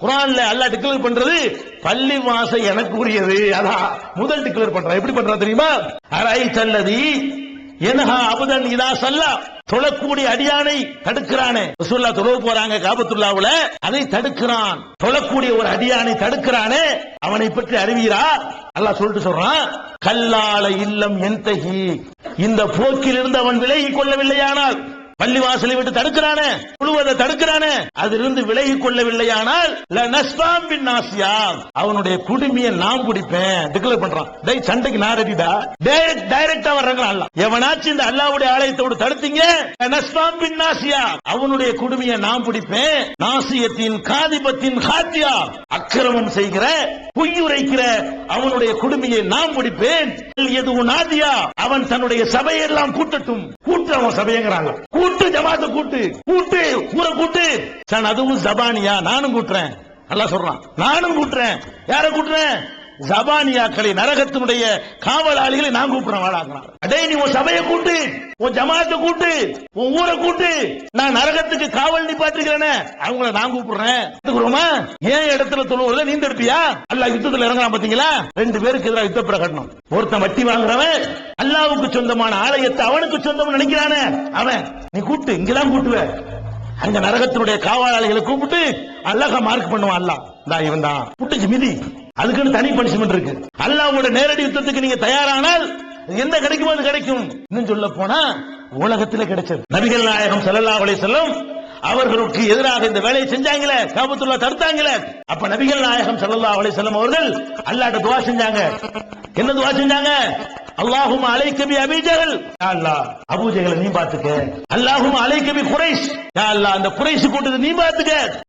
குர்ஆன்ல அல்லாஹ் டிக்ளேர் பண்றது பள்ளி வாசல் எனக்கு உரியது. அதான் முதல் டிக்ளேர் பண்றான். எப்படி பண்றான் தெரியுமா? அரைத்தல்லதி என்ஹா அபுதன் இதா சல்லா, தொழக்கூடிய அடியானை தடுக்கிறானே. ரசூலுல்லாஹ் தொழ போறாங்க காபத்துல்லாஹ்வுல, அதை தடுக்கிறான். தொழக்கூடிய ஒரு அடியானை தடுக்கிறானே, அவனை பற்றி அறிவீரா? அல்லாஹ் சொல்லிட்டு சொல்றான், கல்லால இல்லம் என்தஹி, இந்த போக்கில் இருந்து அவன் விலகி கொள்ளவில்லையானால், பள்ளிவாசலை விட்டு தடுக்கிறானே, முழுவதை தடுக்கிறானே, அதிலிருந்து விலகி கொள்ளவில்லையானால் லனஸ்பாம் பின் நாசியா, அவனுடைய குடுமியை நான் பிடிப்பேன். டிக்ளேர் பண்றான். டேய் சண்டைக்கு நான் ரெடிடா. டைரக்டா வர்றாங்க. அல்லாஹ் எவனாச்சும் இந்த அல்லாஹ்வுடைய ஆலயத்தோடு தடுத்தீங்க, லனஸ்பாம் பின் நாசியா, அவனுடைய குடுமியை நான் பிடிப்பேன். நாசியத்தின் காதிபத்தின் ஹாத்தியா, அக்கிரமம் செய்கிற பொய்யுரைக்கிற அவனுடைய குடுமியை நான் பிடிப்பேன். எது நாதியா, அவன் தன்னுடைய சபையெல்லாம் கூட்டட்டும். கூட்டு அவன் சபையங்கிறாங்க. கூட்டு ஜமாத்து கூட்டு, கூட்டு ஊரை கூட்டு. அதுவும் ஜபானியா, நானும் கூட்டுறேன். அல்லாஹ் சொல்றான், நானும் கூட்டுறேன். யார கூட்டுறேன்? ஜபானியாக்களை, நரகத்தினுடைய காவலாளிகளை நான் கூப்பிடுறேன். வாழாக்குறான். அடே நீ உன் சபையை கூட்டு, உன் ஜமாத்தை கூட்டு, உன் ஊரை கூட்டு. நான் நரகத்துக்கு காவல் நிப்பாட்டிருக்கிறேனே, அவங்கள நான் கூப்பிடுறேன். ஏன் இடத்துல தொழுவதில்லை நீ தடுப்பியா? அல்லாஹ் யுத்தத்தில் இறங்குறான் பாத்தீங்களா? 2 பேருக்கு எதிராக யுத்த பிரகடனம். ஒருத்தன் வட்டி வாங்குறவன் அல்லாஹ்வுக்கு சொந்தமான ஆலயத்தை அவனுக்கு சொந்தம் நினைக்கிறானே, அவன் நீ கூட்டு, இங்கதான் கூட்டுவ. அங்க நரகத்தினுடைய காவலாளிகளை கூப்பிட்டு அல்லாஹ் மார்க் பண்ணுவான். அல்லாஹ் தான் இவன் தான் புட்டுச்சு மிதி. அதுக்குன்னு தனி பனிஷ்மெண்ட் இருக்கு. அல்லாஹ்வோட நேரடி யுத்தத்துக்கு நீங்க தயாரானால் என்ன கிடைக்குமோ அது கிடைக்கும். இன்னும் சொல்ல போனா உலகத்திலே கிடைச்சது. நபிகள் நாயகம் ஸல்லல்லாஹு அலைஹி வஸல்லம் அவர்களுக்கு எதிராக இந்த வேலையை செஞ்சாங்களே, காபத்துல்லாஹ் தடுத்தாங்களே, அப்ப நபிகள் நாயகம் ஸல்லல்லாஹு அலைஹி வஸல்லம் அவர்கள் அல்லாஹ்ட்ட துஆ செஞ்சாங்க. என்ன துஆ செஞ்சாங்க? அல்லாஹும்ம அலைக பி அபீ ஜஹல், யா அல்லாஹ் அபூ ஜஹல் நீ பாத்துக்க. அல்லாஹும்ம அலைக பி குரைஷ், யா அல்லாஹ் அந்த குரைஷ் கூட்டத்தை நீ பாத்துக்க.